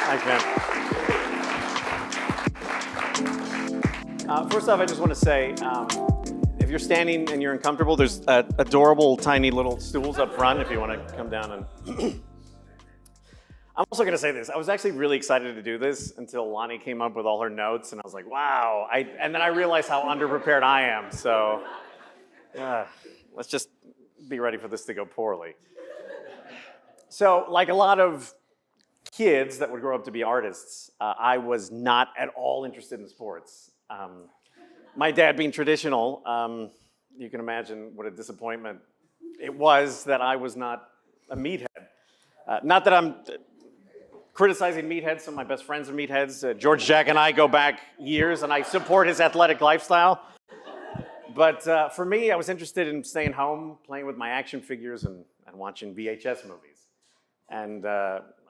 I can. First off, I just want to say, if you're standing and you're uncomfortable, there's adorable, tiny little stools up front if you want to come down and... I'm also going to say this. I was actually really excited to do this until Lonnie came up with all her notes, and I was like, wow. And then I realized how underprepared I am, so let's just be ready for this to go poorly. So, like a lot of kids that would grow up to be artists, I was not at all interested in sports. My dad being traditional, you can imagine what a disappointment it was that I was not a meathead. Not that I'm criticizing meatheads. Some of my best friends are meatheads. George Jack and I go back years, and I support his athletic lifestyle. But for me, I was interested in staying home, playing with my action figures, and watching VHS movies. And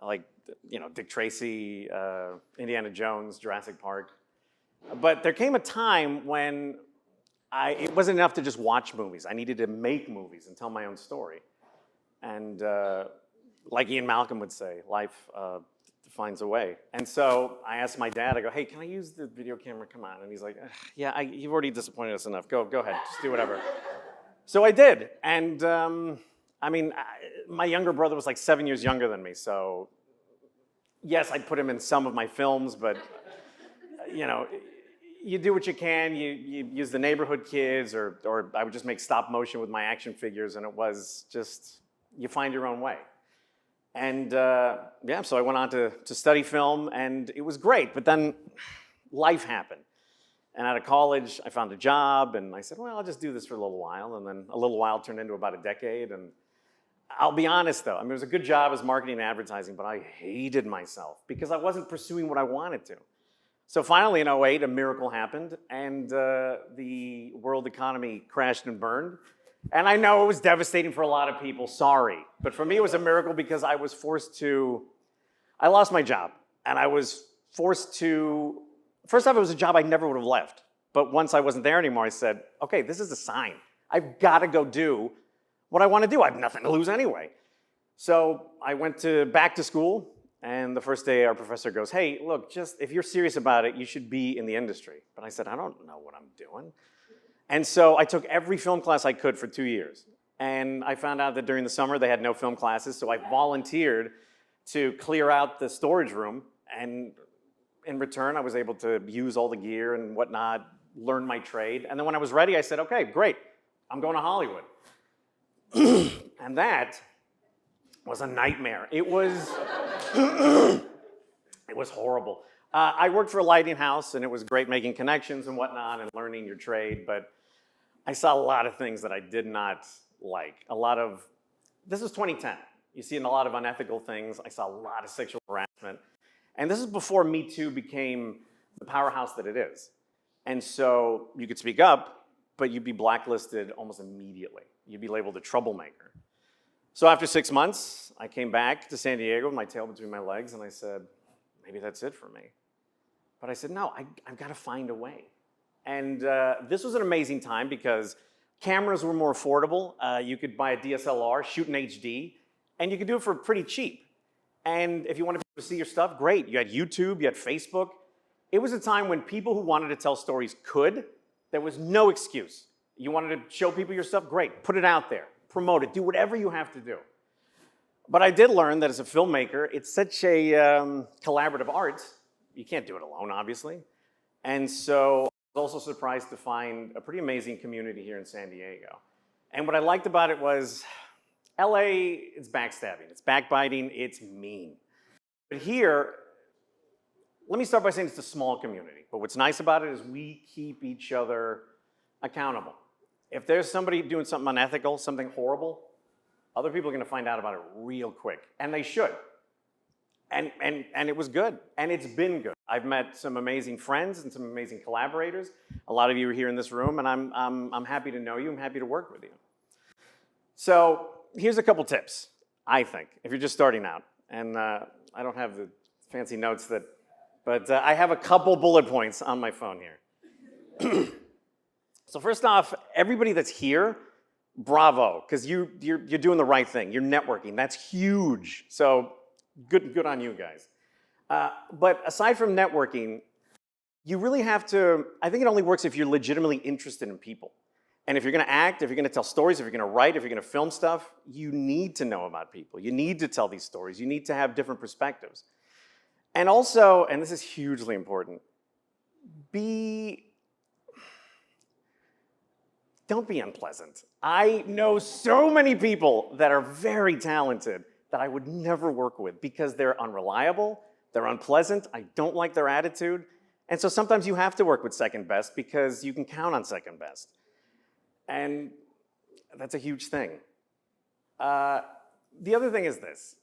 like, you know, Dick Tracy, Indiana Jones, Jurassic Park. But there came a time when it wasn't enough to just watch movies. I needed to make movies and tell my own story. And like Ian Malcolm would say, life finds a way. And so I asked my dad, I go, hey, can I use the video camera? Come on. And he's like, yeah, you've already disappointed us enough. Go ahead, just do whatever. So I did. And I mean, my younger brother was like 7 years younger than me. So yes, I put him in some of my films, but you know, you do what you can. You use the neighborhood kids, or I would just make stop motion with my action figures, and it was just, you find your own way. And yeah, so I went on to study film, and it was great. But then life happened. And out of college, I found a job, and I said, well, I'll just do this for a little while. And then a little while turned into about a decade. And I'll be honest, though. I mean, it was a good job as marketing and advertising, but I hated myself because I wasn't pursuing what I wanted to. So finally, in 2008, a miracle happened, and the world economy crashed and burned. And I know it was devastating for a lot of people, sorry. But for me, it was a miracle because I was I lost my job. And I was forced to, first off, it was a job I never would have left. But once I wasn't there anymore, I said, okay, this is a sign. I've got to go do what I want to do. I have nothing to lose anyway. So I went back to school. And the first day, our professor goes, hey, look, just if you're serious about it, you should be in the industry. But I said, I don't know what I'm doing. And so I took every film class I could for 2 years. And I found out that during the summer, they had no film classes. So I volunteered to clear out the storage room. And in return, I was able to use all the gear and whatnot, learn my trade. And then when I was ready, I said, okay, great, I'm going to Hollywood. And that was a nightmare. It was, it was horrible. I worked for a lighting house, and it was great making connections and whatnot and learning your trade, but I saw a lot of things that I did not like. This is 2010. You see a lot of unethical things. I saw a lot of sexual harassment. And this is before Me Too became the powerhouse that it is. And so you could speak up, but you'd be blacklisted almost immediately. You'd be labeled a troublemaker. So after 6 months, I came back to San Diego with my tail between my legs, and I said, maybe that's it for me. But I said, no, I've got to find a way. And this was an amazing time because cameras were more affordable. You could buy a DSLR, shoot in HD, and you could do it for pretty cheap. And if you wanted people to see your stuff, great. You had YouTube, you had Facebook. It was a time when people who wanted to tell stories could. There was no excuse. You wanted to show people your stuff, great. Put it out there, promote it, do whatever you have to do. But I did learn that as a filmmaker, it's such a collaborative art. You can't do it alone, obviously. And so I was also surprised to find a pretty amazing community here in San Diego. And what I liked about it was LA, it's backstabbing, it's backbiting, it's mean. But here, let me start by saying it's a small community. But what's nice about it is we keep each other accountable. If there's somebody doing something unethical, something horrible, other people are going to find out about it real quick, and they should. And it was good, and it's been good. I've met some amazing friends and some amazing collaborators. A lot of you are here in this room, and I'm happy to know you. I'm happy to work with you. So here's a couple tips, I think, if you're just starting out. And I don't have the fancy notes but I have a couple bullet points on my phone here. So first off, everybody that's here, bravo, because you're doing the right thing. You're networking. That's huge. So good on you guys. But aside from networking, you really have to, I think it only works if you're legitimately interested in people. And if you're gonna act, if you're gonna tell stories, if you're gonna write, if you're gonna film stuff, you need to know about people. You need to tell these stories. You need to have different perspectives. And also, and this is hugely important, don't be unpleasant. I know so many people that are very talented that I would never work with because they're unreliable, they're unpleasant, I don't like their attitude. And so sometimes you have to work with second best because you can count on second best. And that's a huge thing. The other thing is this.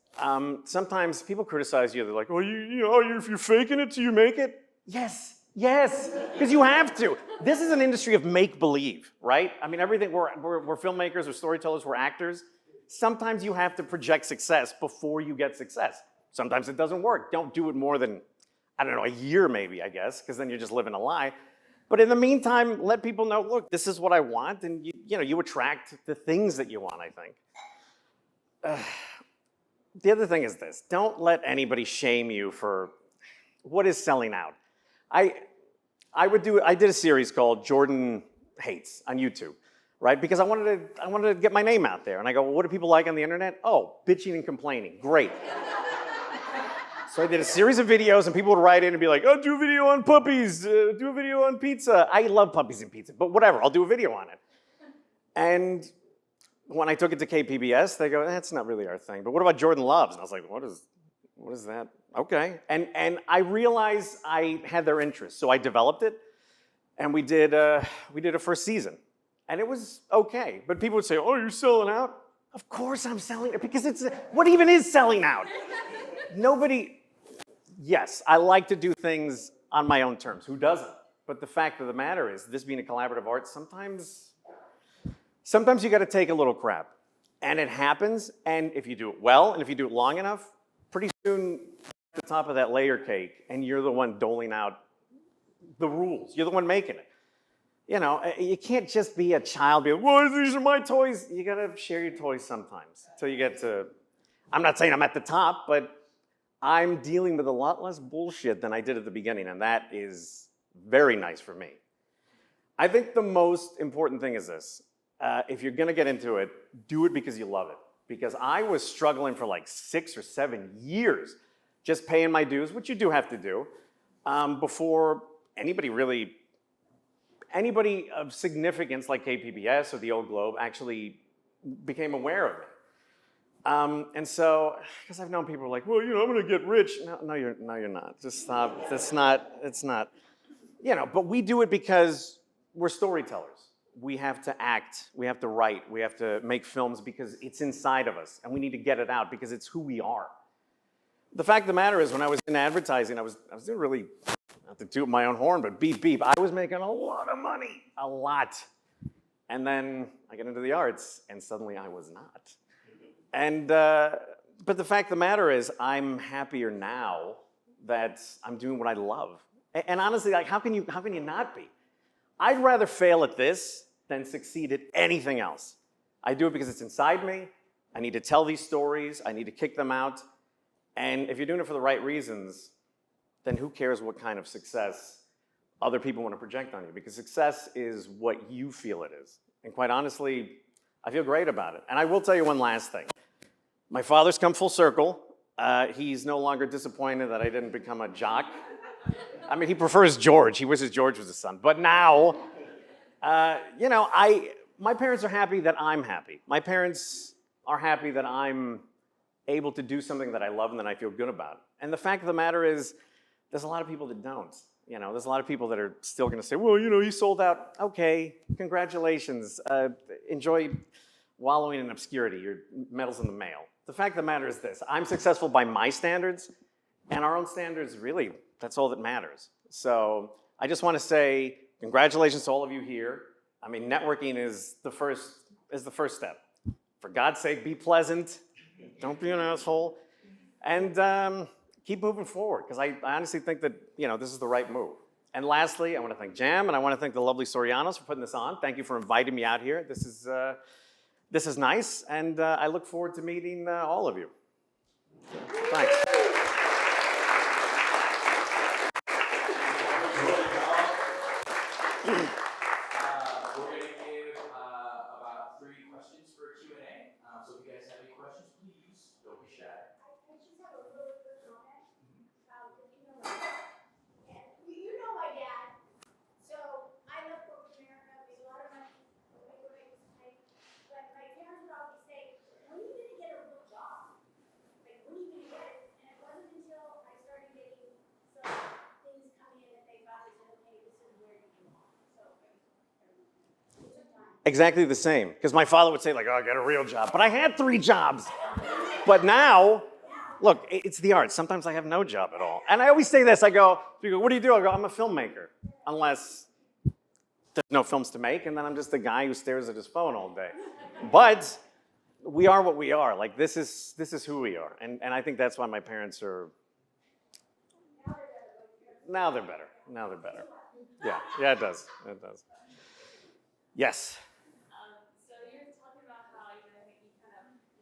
Sometimes people criticize you. They're like, "Oh, you're faking it till you make it." Yes, because you have to. This is an industry of make-believe, right? I mean, everything. We're filmmakers, we're storytellers, we're actors. Sometimes you have to project success before you get success. Sometimes it doesn't work. Don't do it more than, I don't know, a year maybe, I guess, because then you're just living a lie. But in the meantime, let people know, look, this is what I want, and you attract the things that you want, I think. The other thing is this. Don't let anybody shame you for what is selling out. I did a series called Jordan Hates on YouTube, right? Because I wanted to get my name out there. And I go, well, what do people like on the internet? Oh, bitching and complaining. Great. So I did a series of videos, and people would write in and be like, oh, do a video on puppies, do a video on pizza. I love puppies and pizza, but whatever, I'll do a video on it. And when I took it to KPBS, they go, that's not really our thing. But what about Jordan Loves? And I was like, what is that? Okay. And I realized I had their interest, so I developed it, and we did a first season. And it was okay. But people would say, oh, you're selling out? Of course I'm selling out, because what even is selling out? Yes, I like to do things on my own terms. Who doesn't? But the fact of the matter is, this being a collaborative art, sometimes you got to take a little crap. And it happens, and if you do it well, and if you do it long enough, pretty soon at the top of that layer cake, and you're the one doling out the rules. You're the one making it. You can't just be a child, be like, well, these are my toys. You got to share your toys sometimes until you get to, I'm not saying I'm at the top, but I'm dealing with a lot less bullshit than I did at the beginning, and that is very nice for me. I think the most important thing is this. If you're gonna get into it, do it because you love it. Because I was struggling for like 6 or 7 years just paying my dues, which you do have to do, before anybody of significance like KPBS or the Old Globe actually became aware of me. And so, because I've known people who are like, well, I'm gonna get rich. No, you're not. Just stop. It's not. But we do it because we're storytellers. We have to act, we have to write, we have to make films because it's inside of us, and we need to get it out because it's who we are. The fact of the matter is, when I was in advertising, I was doing really, not to toot my own horn, but beep, beep. I was making a lot of money, a lot. And then I get into the arts, and suddenly I was not. And, but the fact of the matter is, I'm happier now that I'm doing what I love. And honestly, like, how can you not be? I'd rather fail at this than succeed at anything else. I do it because it's inside me. I need to tell these stories. I need to kick them out. And if you're doing it for the right reasons, then who cares what kind of success other people want to project on you? Because success is what you feel it is. And quite honestly, I feel great about it. And I will tell you one last thing. My father's come full circle. He's no longer disappointed that I didn't become a jock. I mean, he prefers George. He wishes George was his son. But now, my parents are happy that I'm happy. My parents are happy that I'm able to do something that I love and that I feel good about. And the fact of the matter is, there's a lot of people that don't. There's a lot of people that are still going to say, well, you sold out. Okay, congratulations. Enjoy wallowing in obscurity. Your medal's in the mail. The fact of the matter is this. I'm successful by my standards, and our own standards, really, that's all that matters. So I just want to say congratulations to all of you here. I mean, networking is the first step. For God's sake, be pleasant. Don't be an asshole. And keep moving forward, because I honestly think that this is the right move. And lastly, I want to thank Jam, and I want to thank the lovely Sorianos for putting this on. Thank you for inviting me out here. This is nice, and I look forward to meeting all of you. Thanks. exactly the same. Because my father would say like, oh, get a real job. But I had 3 jobs. But now, look, it's the arts. Sometimes I have no job at all. And I always say this, people go, what do you do? I go, I'm a filmmaker. Unless there's no films to make, and then I'm just the guy who stares at his phone all day. But we are what we are. Like, this is who we are. And I think that's why my parents are, now they're better. Now they're better. Yeah, it does. It does. Yes. So you're talking about how it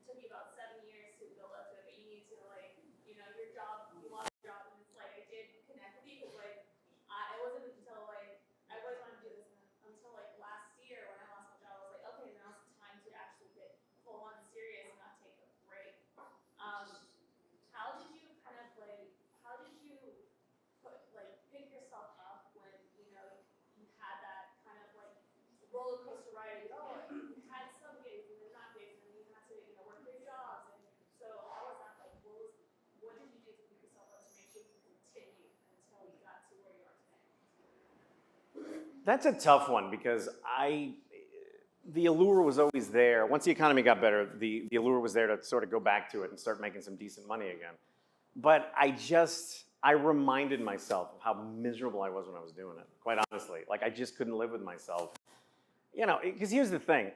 took you about 7 years to build up to it, but you need to your job, you lost your job, and it's like I did connect with you because it wasn't until I always wanted to do this until last year when I lost my job. I was like, okay, now's the time to actually get full on serious and not take a break. How did you how did you pick yourself up when you had that roller coaster ride? You had some gigs and then not gigs, and you had to work 3 jobs, and so how was that like? What did you do to pick yourself up to make sure you could continue until you got to where you are today? That's a tough one because the allure was always there. Once the economy got better, the allure was there to sort of go back to it and start making some decent money again. But I reminded myself of how miserable I was when I was doing it, quite honestly. Like, I just couldn't live with myself. Because here's the thing.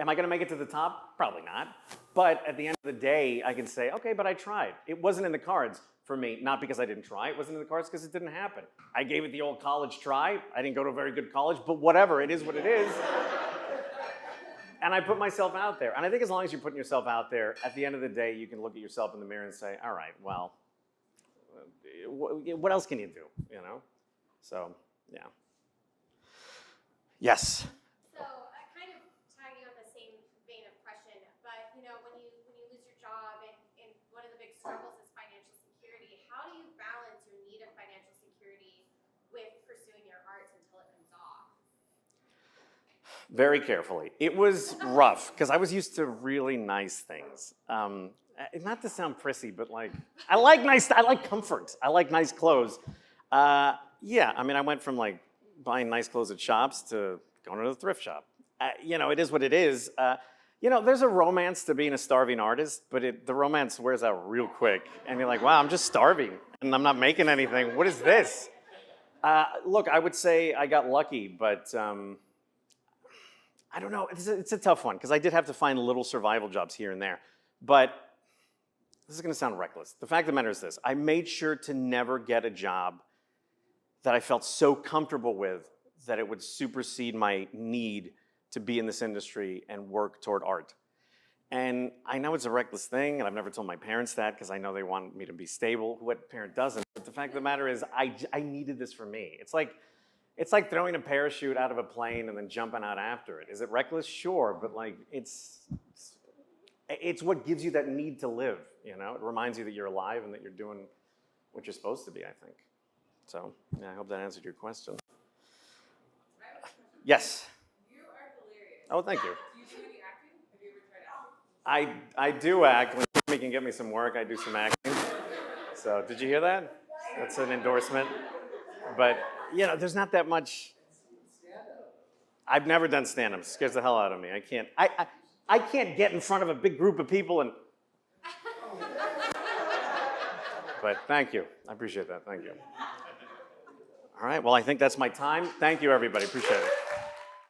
Am I going to make it to the top? Probably not. But at the end of the day, I can say, okay, but I tried. It wasn't in the cards for me, not because I didn't try. It wasn't in the cards because it didn't happen. I gave it the old college try. I didn't go to a very good college, but whatever, it is what it is. And I put myself out there. And I think as long as you're putting yourself out there, at the end of the day, you can look at yourself in the mirror and say, all right, well, what else can you do, So, yeah. Yes? So, kind of tagging on the same vein of question, but when you lose your job and one of the big struggles is financial security, how do you balance your need of financial security with pursuing your arts until it comes off? Very carefully. It was rough because I was used to really nice things. Not to sound prissy, but I like comfort. I like nice clothes. Yeah, I went from buying nice clothes at shops to going to the thrift shop. It is what it is. There's a romance to being a starving artist, but the romance wears out real quick. And you're like, wow, I'm just starving and I'm not making anything. What is this? Look, I would say I got lucky, but I don't know. It's a tough one because I did have to find little survival jobs here and there. But this is going to sound reckless. The fact of the matter is this. I made sure to never get a job that I felt so comfortable with that it would supersede my need to be in this industry and work toward art. And I know it's a reckless thing, and I've never told my parents that because I know they want me to be stable. What parent doesn't? But the fact of the matter is I needed this for me. It's like throwing a parachute out of a plane and then jumping out after it. Is it reckless? Sure, but it's what gives you that need to live, It reminds you that you're alive and that you're doing what you're supposed to be, I think. So, yeah, I hope that answered your question. Yes? You are hilarious. Oh, thank you. Do you do any acting? Have you ever tried acting? I do act. When Jimmy can get me some work, I do some acting. So, did you hear that? That's an endorsement. But, there's not that much. I've never done stand-up. It scares the hell out of me. I can't get in front of a big group of people and... But thank you. I appreciate that. Thank you. All right, well, I think that's my time. Thank you, everybody. Appreciate it.